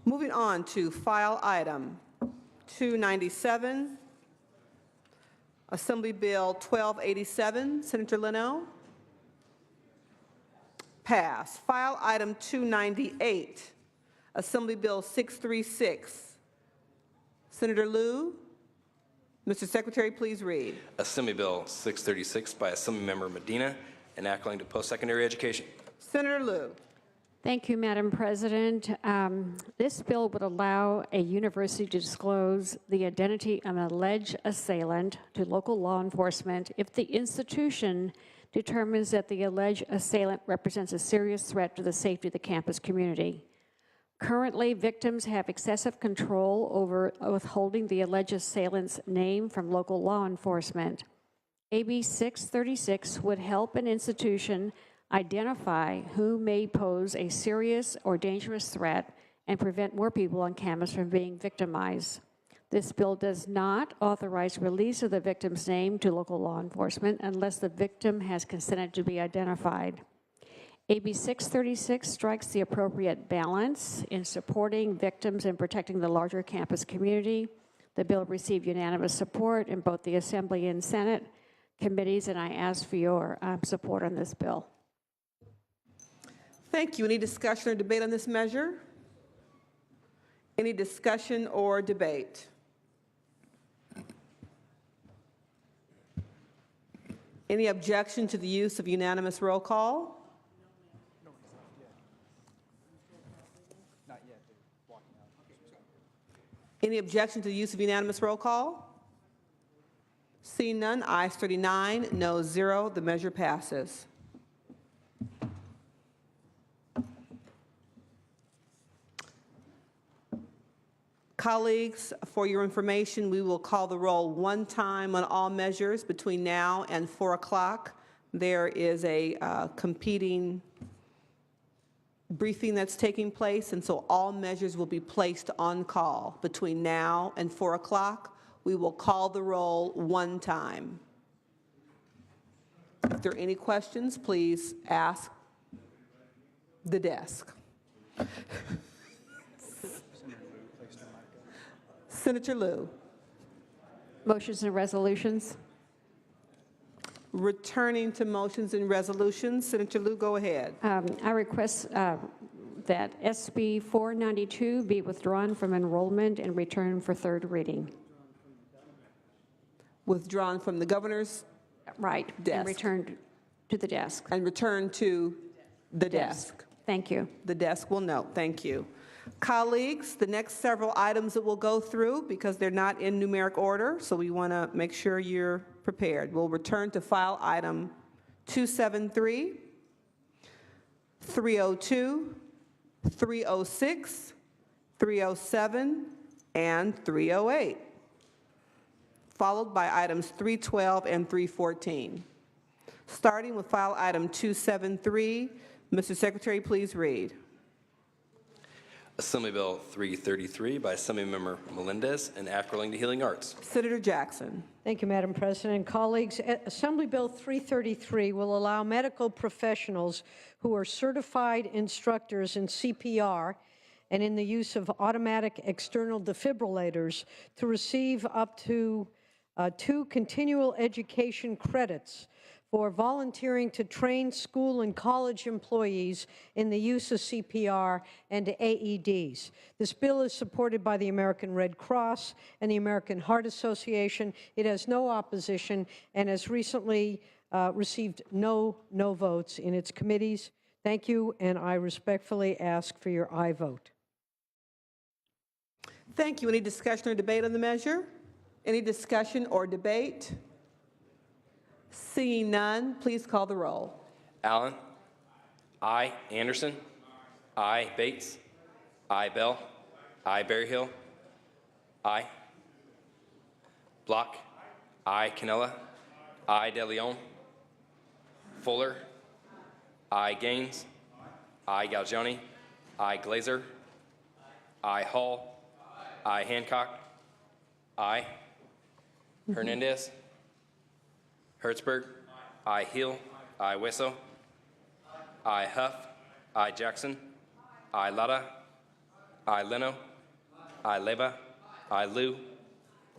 Moving on to file item 297, Assembly Bill 1287, Senator Leno. Pass. File item 298, Assembly Bill 636, Senator Liu. Mr. Secretary, please read. Assembly Bill 636 by Assemblymember Medina, enacting to post-secondary education. Senator Liu. Thank you, Madam President. This bill would allow a university to disclose the identity of an alleged assailant to local law enforcement if the institution determines that the alleged assailant represents a serious threat to the safety of the campus community. Currently, victims have excessive control over withholding the alleged assailant's name from local law enforcement. AB 636 would help an institution identify who may pose a serious or dangerous threat and prevent more people on campus from being victimized. This bill does not authorize release of the victim's name to local law enforcement unless the victim has consented to be identified. AB 636 strikes the appropriate balance in supporting victims and protecting the larger campus community. The bill received unanimous support in both the Assembly and Senate committees, and I ask for your support on this bill. Thank you. Any discussion or debate on this measure? Any discussion or debate? Any objection to the use of unanimous roll call? Any objection to the use of unanimous roll call? Seeing none, ayes 39, noes 0. The measure passes. Colleagues, for your information, we will call the roll one time on all measures between now and 4 o'clock. There is a competing briefing that's taking place, and so all measures will be placed on call between now and 4 o'clock. We will call the roll one time. If there are any questions, please ask the desk. Senator Liu. Motions and resolutions. Returning to motions and resolutions, Senator Liu, go ahead. I request that SB 492 be withdrawn from enrollment and returned for third reading. Withdrawn from the governor's Right, desk. and returned to the desk. And returned to the desk. Thank you. The desk will note. Thank you. Colleagues, the next several items that we'll go through, because they're not in numeric order, so we want to make sure you're prepared. We'll return to file item 273, 302, 306, 307, and 308, followed by items 312 and 314. Starting with file item 273, Mr. Secretary, please read. Assembly Bill 333 by Assemblymember Melendez, enacting to healing arts. Senator Jackson. Thank you, Madam President. Colleagues, Assembly Bill 333 will allow medical professionals who are certified instructors in CPR and in the use of automatic external defibrillators to receive up to 2 continual education credits for volunteering to train school and college employees in the use of CPR and AEDs. This bill is supported by the American Red Cross and the American Heart Association. It has no opposition and has recently received no votes in its committees. Thank you, and I respectfully ask for your aye vote. Thank you. Any discussion or debate on the measure? Any discussion or debate? Seeing none, please call the roll. Allen. Aye. Anderson. Aye. Bates. Aye. Bell. Aye. Berryhill. Aye. Block. Aye. Canella. Aye. De Leon. Fuller. Aye. Gaines. Aye. Galgioni. Aye. Glazer. Aye. Hall. Aye. Hancock. Aye. Hernandez. Hertzberg. Aye. Hill. Aye. Wesso. Aye. Huff. Aye. Jackson. Aye. Lada. I Leno. I Leba. I Liu.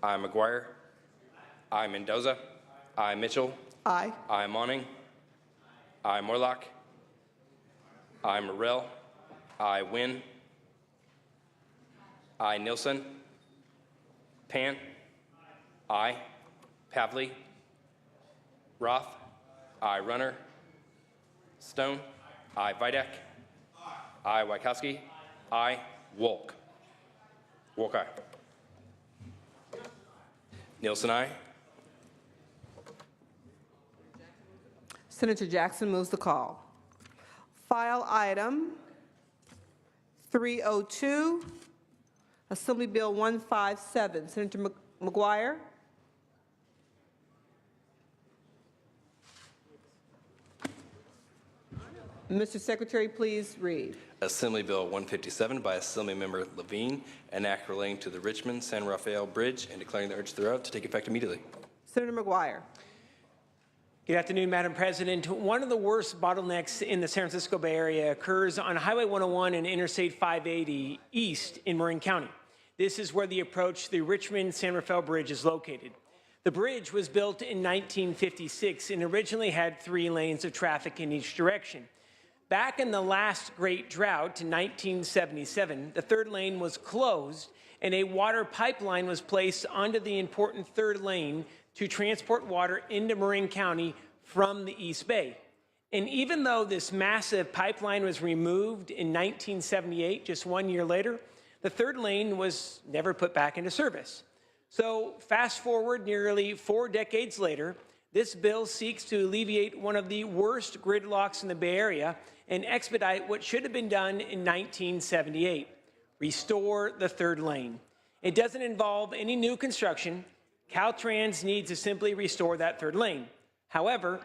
I McGuire. I Mendoza. I Mitchell. Aye. I Monning. I Morlock. I Morrell. I Wynn. I Nilsson. Pan. I Pavley. Roth. I Runner. Stone. I Vidak. I Wykowski. I Wolk. Wolk, aye. Nielsen, aye. Senator Jackson moves the call. File item 302, Assembly Bill 157. Senator McGuire. Mr. Secretary, please read. Assembly Bill 157 by Assemblymember Levine, an act relating to the Richmond-San Rafael Bridge and declaring the urge thereof to take effect immediately. Senator McGuire. Good afternoon, Madam President. One of the worst bottlenecks in the San Francisco Bay Area occurs on Highway 101 and Interstate 580 east in Marin County. This is where the approach to the Richmond-San Rafael Bridge is located. The bridge was built in 1956 and originally had 3 lanes of traffic in each direction. Back in the last great drought in 1977, the 3rd lane was closed and a water pipeline was placed onto the important 3rd lane to transport water into Marin County from the East Bay. And even though this massive pipeline was removed in 1978, just 1 year later, the 3rd lane was never put back into service. So fast forward nearly 4 decades later, this bill seeks to alleviate one of the worst gridlocks in the Bay Area and expedite what should have been done in 1978, restore the 3rd lane. It doesn't involve any new construction. Caltrans needs to simply restore that 3rd lane. However,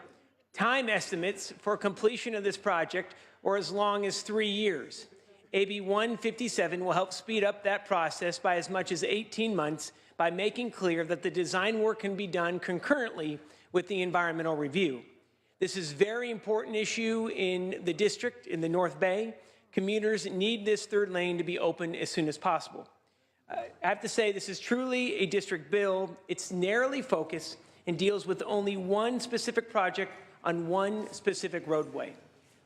time estimates for completion of this project are as long as 3 years. AB 157 will help speed up that process by as much as 18 months by making clear that the design work can be done concurrently with the environmental review. This is a very important issue in the district, in the North Bay. Commuters need this 3rd lane to be open as soon as possible. I have to say, this is truly a district bill. It's narrowly focused and deals with only one specific project on one specific roadway.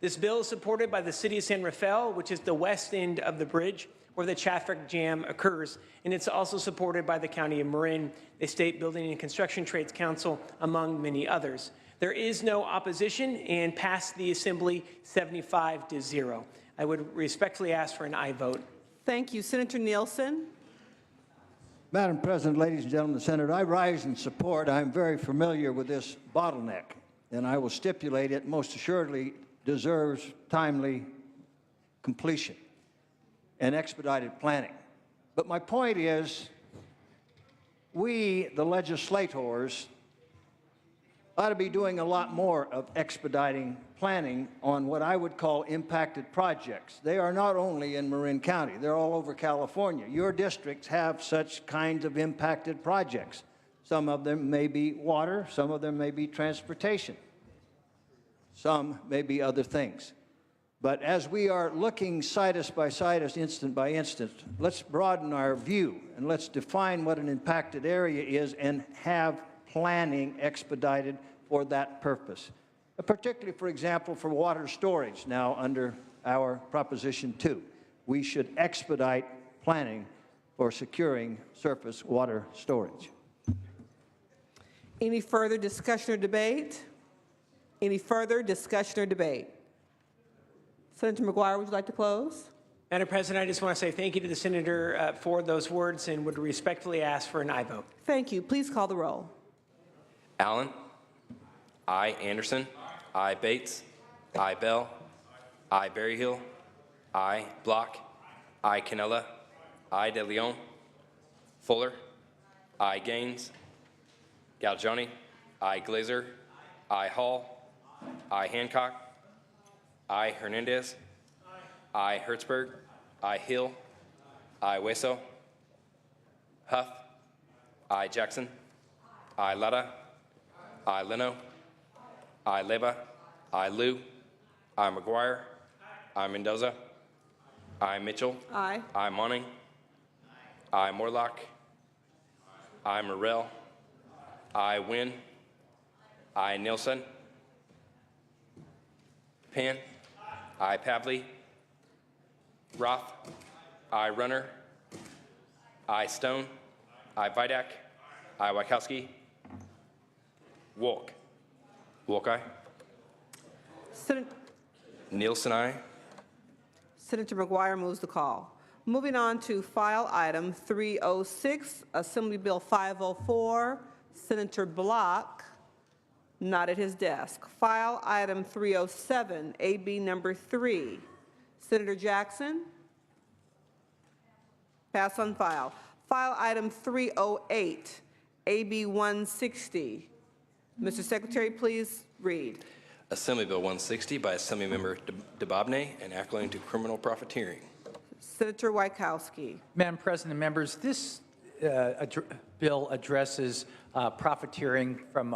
This bill is supported by the City of San Rafael, which is the west end of the bridge where the traffic jam occurs, and it's also supported by the County of Marin, the State Building and Construction Trades Council, among many others. There is no opposition and passed the Assembly 75-0. I would respectfully ask for an aye vote. Thank you. Senator Nielsen. Madam President, ladies and gentlemen of the Senate, I rise in support. I'm very familiar with this bottleneck, and I will stipulate it most assuredly deserves timely completion and expedited planning. But my point is, we, the legislators, ought to be doing a lot more of expediting planning on what I would call impacted projects. They are not only in Marin County, they're all over California. Your districts have such kinds of impacted projects. Some of them may be water, some of them may be transportation, some may be other things. But as we are looking situs by situs, instant by instant, let's broaden our view and let's define what an impacted area is and have planning expedited for that purpose. Particularly, for example, for water storage now under our Proposition 2. We should expedite planning for securing surface water storage. Any further discussion or debate? Any further discussion or debate? Senator McGuire, would you like to close? Madam President, I just want to say thank you to the Senator for those words and would respectfully ask for an aye vote. Thank you. Please call the roll. Allen. I Anderson. I Bates. I Bell. I Berryhill. I Block. I Canella. I De Leon. Fuller. I Gaines. Galgiani. I Glazer. I Hall. I Hancock. I Hernandez. I Hertzberg. I Hill. I Hueso. Huff. I Jackson. I Lara. I Leno. I Leba. I Liu. I McGuire. I Mendoza. I, Mitchell. Aye. I, Monning. I, Morlock. I, Morrell. I, Wynn. I, Nielsen. Pan. I, Pavley. Roth. I, Runner. I, Stone. I, Vidak. I, Wachowski. Wolk. Wolk, aye. Nielsen, aye. Senator McGuire moves the call. Moving on to file item 306, Assembly Bill 504, Senator Block, not at his desk. File item 307, AB number 3, Senator Jackson, pass on file. File item 308, AB 160. Mr. Secretary, please read. Assembly Bill 160 by Assemblymember DeBobne and according to criminal profiteering. Senator Wachowski. Madam President, members, this bill addresses profiteering from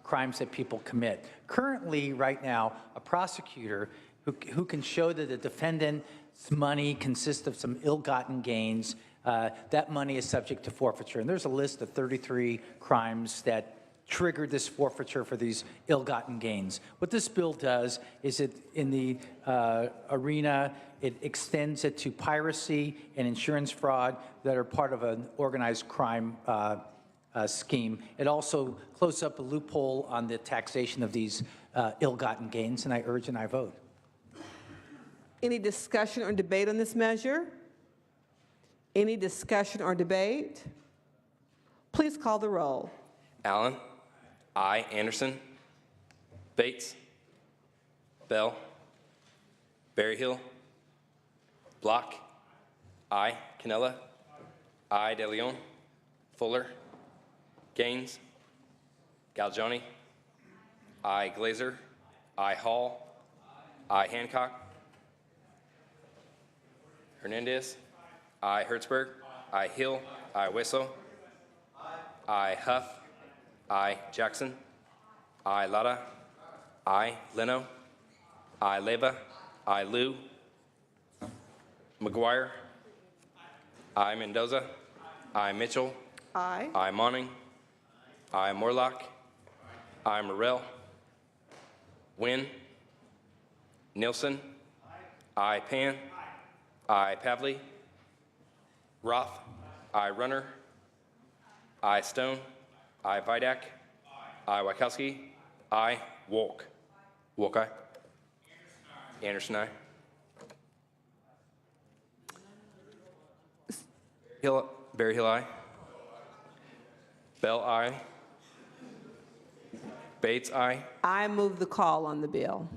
crimes that people commit. Currently, right now, a prosecutor who can show that the defendant's money consists of some ill-gotten gains, that money is subject to forfeiture. And there's a list of 33 crimes that triggered this forfeiture for these ill-gotten gains. What this bill does is it, in the arena, it extends it to piracy and insurance fraud that are part of an organized crime scheme. It also closes up a loophole on the taxation of these ill-gotten gains, and I urge and I vote. Any discussion or debate on this measure? Any discussion or debate? Please call the roll. Allen. I, Anderson. Bates. Bell. Berryhill. Block. I, Canella. I, De Leon. Fuller. Gaines. Galgioni. I, Glazer. I, Hall. I, Hancock. Hernandez. I, Hertzberg. I, Hill. I, Wisso. I, Huff. I, Jackson. I, Lara. I, Leno. I, Leva. I, Liu. McGuire. I, Mendoza. I, Mitchell. Aye. I, Monning. I, Morlock. I, Morrell. Wynn. Nielsen. I, Pan. I, Pavley. Roth. I, Runner. I, Stone. I, Vidak. I, Wachowski. I, Wolk. Wolk, aye. Anderson, aye. Hill, Berryhill, aye. Bell, aye. Bates, aye. I move the call on the bill.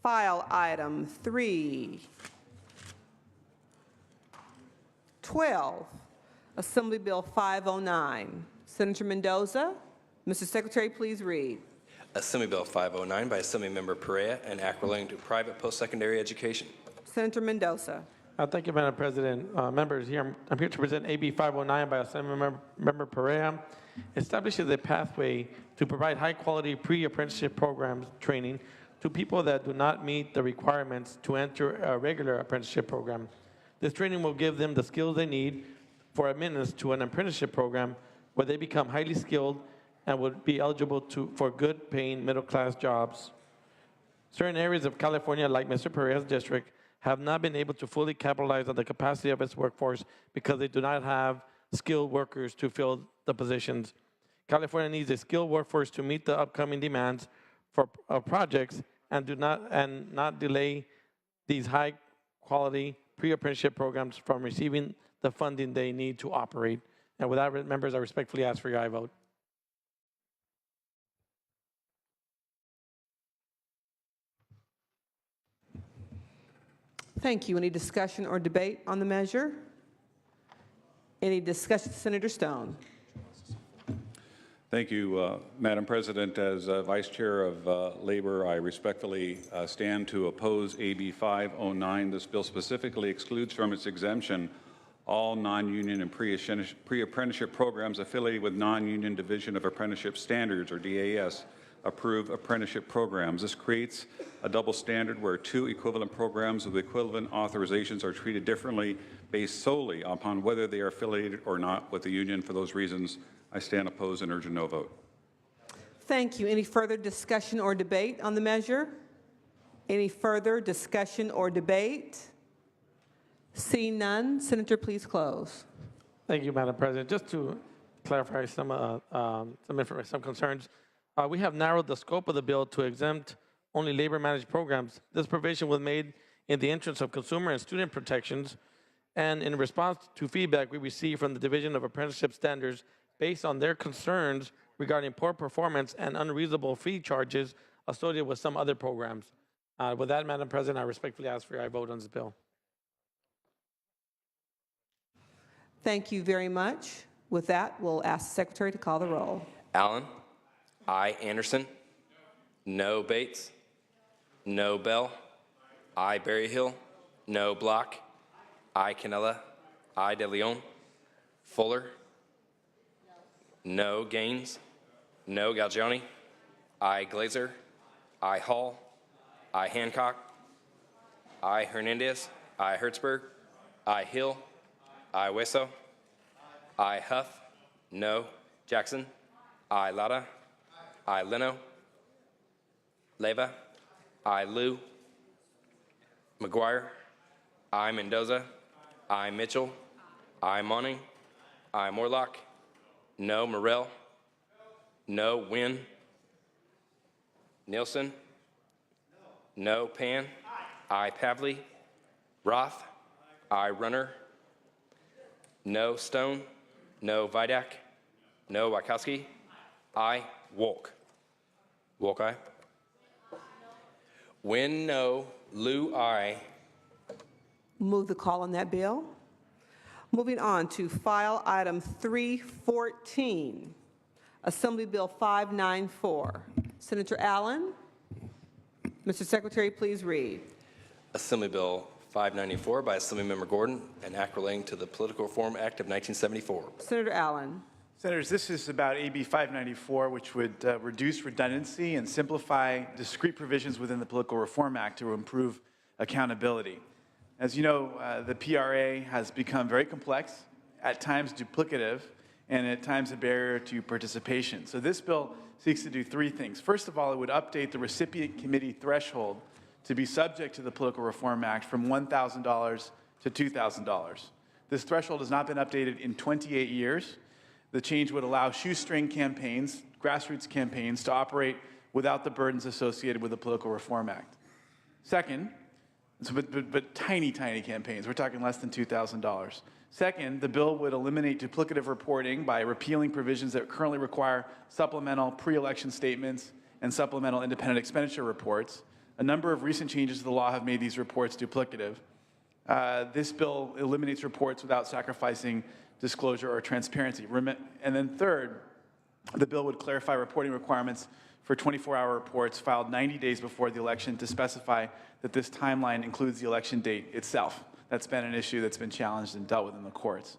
File item 312, Assembly Bill 509. Senator Mendoza, Mr. Secretary, please read. Assembly Bill 509 by Assemblymember Perea and Act relating to private post-secondary education. Senator Mendoza. Thank you, Madam President. Members, I'm here to present AB 509 by Assemblymember Perea. Establishes a pathway to provide high-quality pre-apprenticeship program training to people that do not meet the requirements to enter a regular apprenticeship program. This training will give them the skills they need for admittance to an apprenticeship program where they become highly skilled and would be eligible for good-paying middle-class jobs. Certain areas of California, like Mr. Perea's district, have not been able to fully capitalize on the capacity of its workforce because they do not have skilled workers to fill the positions. California needs a skilled workforce to meet the upcoming demands for projects and not delay these high-quality pre-apprenticeship programs from receiving the funding they need to operate. And with that, members, I respectfully ask for your aye vote. Thank you. Any discussion or debate on the measure? Any discussion? Senator Stone. Thank you, Madam President. As Vice Chair of Labor, I respectfully stand to oppose AB 509. This bill specifically excludes from its exemption all non-union and pre-apprenticeship programs affiliated with non-union Division of Apprenticeship Standards, or DAS, approve apprenticeship programs. This creates a double standard where two equivalent programs with equivalent authorizations are treated differently based solely upon whether they are affiliated or not with the union. For those reasons, I stand opposed and urge a no vote. Thank you. Any further discussion or debate on the measure? Any further discussion or debate? Seeing none, Senator, please close. Thank you, Madam President. Just to clarify some information, some concerns, we have narrowed the scope of the bill to exempt only labor-managed programs. This provision was made in the interest of consumer and student protections, and in response to feedback we received from the Division of Apprenticeship Standards based on their concerns regarding poor performance and unreasonable fee charges associated with some other programs. With that, Madam President, I respectfully ask for your vote on this bill. Thank you very much. With that, we'll ask the Secretary to call the roll. Allen. I. Anderson. No Bates. No Bell. I. Berryhill. No Block. I. Canella. I. De Leon. Fuller. No Gaines. No Galgiani. I. Glazer. I. Hall. I. Hancock. I. Hernandez. I. Hertzberg. I. Hill. I. Hueso. I. Huff. No. Jackson. I. Lara. I. Leno. Leyva. I. Liu. McGuire. I. Mendoza. I. Mitchell. I. Monning. I. Morlock. No. Morrell. No. Wynn. Nielsen. No. Pan. I. Pavley. Roth. I. Runner. No. Stone. No. Vidak. No. Wachowski. I. Wolk. Wolk, aye. Wynn, no. Liu, aye. Move the call on that bill. Moving on to file item 314, Assembly Bill 594. Senator Allen, Mr. Secretary, please read. Assembly Bill 594 by Assemblymember Gordon, an act relating to the Political Reform Act of 1974. Senator Allen. Senators, this is about AB 594, which would reduce redundancy and simplify discrete provisions within the Political Reform Act to improve accountability. As you know, the PRA has become very complex, at times duplicative, and at times a barrier to participation. So this bill seeks to do three things. First of all, it would update the recipient committee threshold to be subject to the Political Reform Act from $1,000 to $2,000. This threshold has not been updated in 28 years. The change would allow shoestring campaigns, grassroots campaigns, to operate without the burdens associated with the Political Reform Act. Second, but tiny campaigns. We're talking less than $2,000. Second, the bill would eliminate duplicative reporting by repealing provisions that currently require supplemental pre-election statements and supplemental independent expenditure reports. A number of recent changes to the law have made these reports duplicative. This bill eliminates reports without sacrificing disclosure or transparency. And then third, the bill would clarify reporting requirements for 24-hour reports filed 90 days before the election to specify that this timeline includes the election date itself. That's been an issue that's been challenged and dealt with in the courts.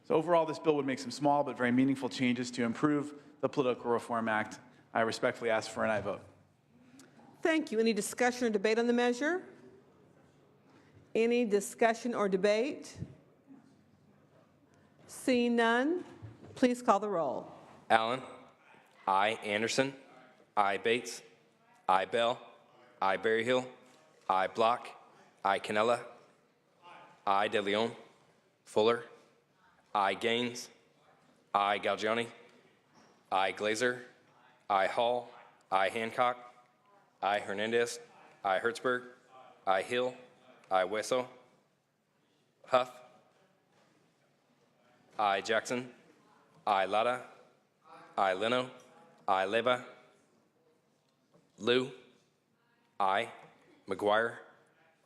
So overall, this bill would make some small but very meaningful changes to improve the Political Reform Act. I respectfully ask for an aye vote. Thank you. Any discussion or debate on the measure? Any discussion or debate? Seeing none, please call the roll. Allen. I. Anderson. I. Bates. I. Bell. I. Berryhill. I. Block. I. Canella. I. De Leon. Fuller. I. Gaines. I. Galgiani. I. Glazer. I. Hall. I. Hancock. I. Hernandez. I. Hertzberg. I. Hill. I. Hueso. Huff. I. Jackson. I. Lara. I. Leno. I. Leyva. Liu. I. McGuire.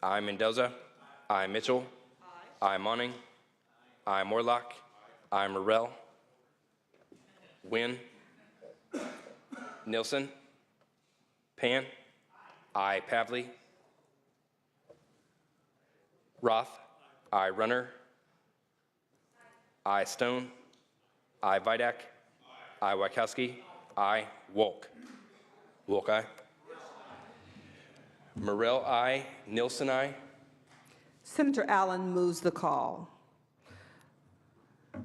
I. Mendoza. I. Mitchell. I. Monning. I. Morlock. I. Morrell. Wynn. Nielsen. Pan. I. Pavley. Roth. I. Runner. I. Stone. I. Vidak. I. Wachowski. I. Wolk. Wolk, aye. Morel, aye. Nielsen, aye. Senator Allen moves the call.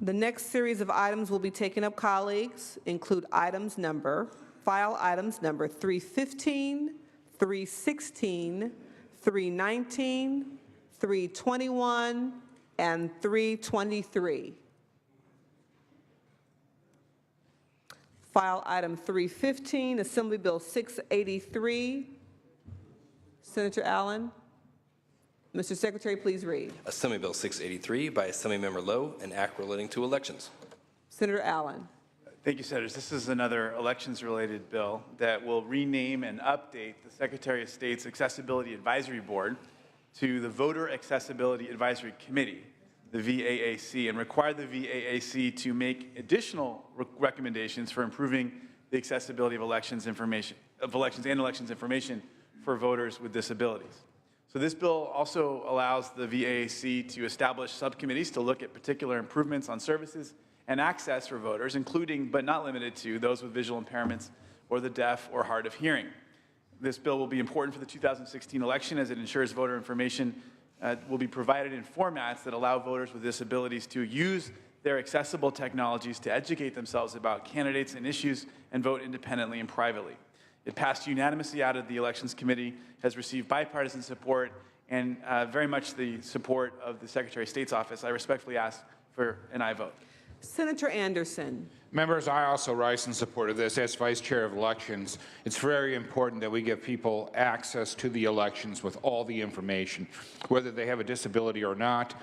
The next series of items will be taken up, colleagues, include file items number 315, 316, 319, 321, and 323. File item 315, Assembly Bill 683. Senator Allen. Mr. Secretary, please read. Assembly Bill 683 by Assemblymember Lowe, an act relating to elections. Senator Allen. Thank you, Senators. This is another elections-related bill that will rename and update the Secretary of State's Accessibility Advisory Board to the Voter Accessibility Advisory Committee, the VAAC, and require the VAAC to make additional recommendations for improving the accessibility of elections and elections information for voters with disabilities. So this bill also allows the VAAC to establish subcommittees to look at particular improvements on services and access for voters, including but not limited to those with visual impairments or the deaf or hard of hearing. This bill will be important for the 2016 election as it ensures voter information will be provided in formats that allow voters with disabilities to use their accessible technologies to educate themselves about candidates and issues and vote independently and privately. It passed unanimously out of the Elections Committee, has received bipartisan support, and very much the support of the Secretary of State's office. I respectfully ask for an aye vote. Senator Anderson. Members, I also rise in support of this. As Vice Chair of Elections, it's very important that we give people access to the elections with all the information. Whether they have a disability or not,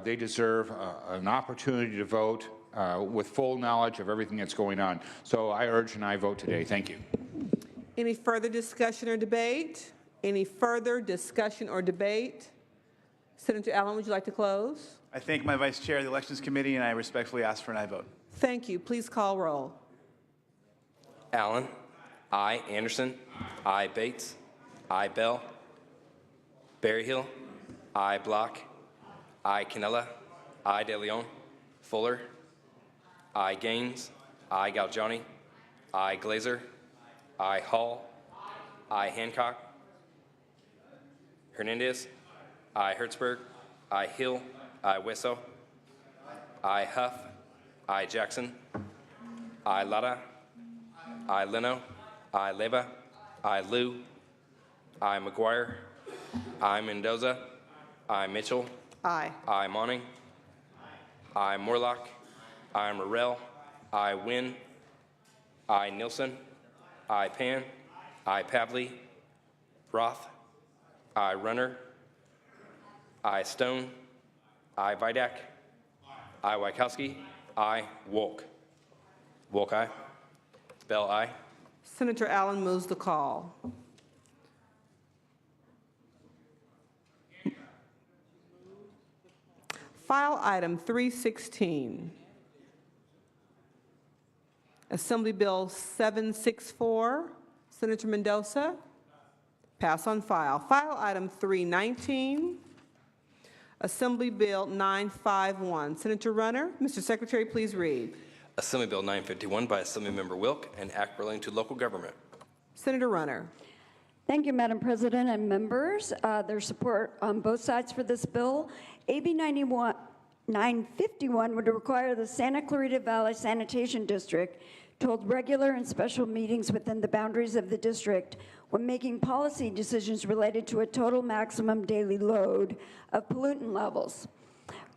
they deserve an opportunity to vote with full knowledge of everything that's going on. So I urge an aye vote today. Thank you. Any further discussion or debate? Any further discussion or debate? Senator Allen, would you like to close? I thank my Vice Chair of the Elections Committee, and I respectfully ask for an aye vote. Thank you. Please call roll. Allen, aye. Anderson, aye. Bates, aye. Bell, Berryhill, aye. Block, aye. Canella, aye. De Leon, Fuller, aye. Gaines, aye. Galgiani, aye. Glazer, aye. Hall, aye. Hancock, Hernandez, aye. Hertzberg, aye. Hill, aye. Wesso, aye. Huff, aye. Jackson, aye. Lara, aye. Leno, aye. Leba, aye. Liu, aye. McGuire, aye. Mendoza, aye. Mitchell, Aye. aye. Monning, aye. Morlock, aye. Morrell, aye. Wynn, aye. Nielsen, aye. Pan, aye. Pavley, Roth, aye. Runner, aye. Stone, aye. Vidak, aye. Wachowski, aye. Wolk. Wolk, aye. Bell, aye. Senator Allen moves the call. File item 316. Assembly Bill 764. Senator Mendoza. Pass on file. File item 319. Assembly Bill 951. Senator Runner. Mr. Secretary, please read. Assembly Bill 951 by Assemblymember Wilk, an act relating to local government. Senator Runner. Thank you, Madam President and members. There's support on both sides for this bill. AB 951 would require the Santa Clarita Valley Sanitation District to hold regular and special meetings within the boundaries of the district when making policy decisions related to a total maximum daily load of pollutant levels.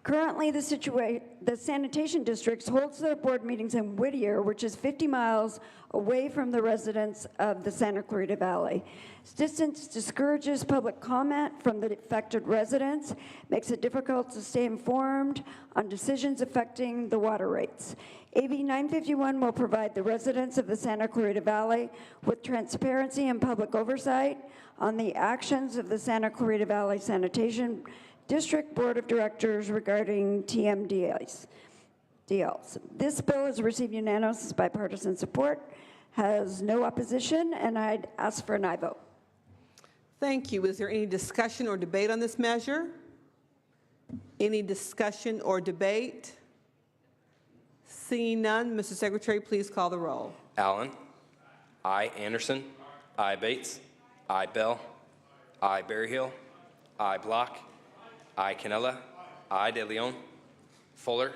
Currently, the sanitation district holds their board meetings in Whittier, which is 50 miles away from the residents of the Santa Clarita Valley. This distance discourages public comment from the affected residents, makes it difficult to stay informed on decisions affecting the water rates. AB 951 will provide the residents of the Santa Clarita Valley with transparency and public oversight on the actions of the Santa Clarita Valley Sanitation District Board of Directors regarding TMDLs. This bill has received unanimous bipartisan support, has no opposition, and I'd ask for an aye vote. Thank you. Is there any discussion or debate on this measure? Any discussion or debate? Seeing none, Mr. Secretary, please call the roll. Allen, aye. Anderson, I. Bates. I. Bell. I. Berryhill. I. Block. I. Canella. I. De Leon. Fuller.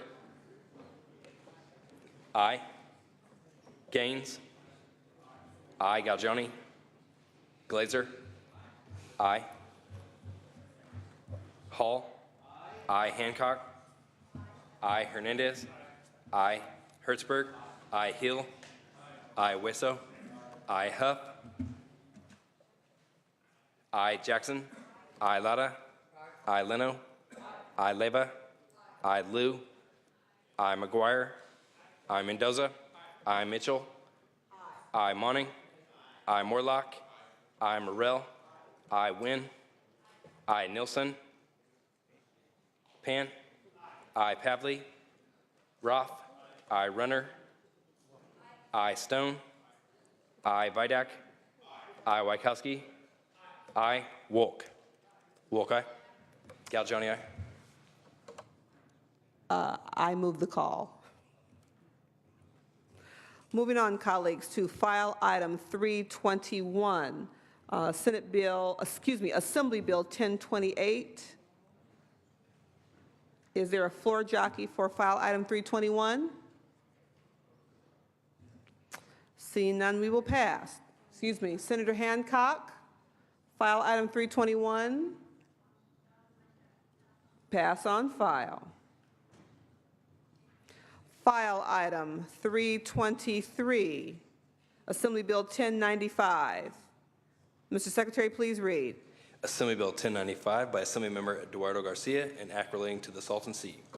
I. Gaines. I. Galgioni. Glazer. I. Hall. I. Hancock. I. Hernandez. I. Hertzberg. I. Hill. I. Wisso. I. Huff. I. Jackson. I. Lada. I. Leno. I. Leva. I. Liu. I. McGuire. I. Mendoza. I. Mitchell. I. Monning. I. Morlock. I. Morrell. I. Wynn. I. Nilsson. Pan. I. Pavley. Roth. I. Runner. I. Stone. I. Vidak. I. Wykowski. I. Wolk. Wolk, aye. Galgioni, aye. I move the call. Moving on, colleagues, to file item 321, Assembly Bill 1028. Is there a floor jockey for file item 321? Seeing none, we will pass. Senator Hancock, file item 321. Pass on file. File item 323, Assembly Bill 1095. Mr. Secretary, please read. Assembly Bill 1095 by Assemblymember Eduardo Garcia, an act relating to the Salton Sea.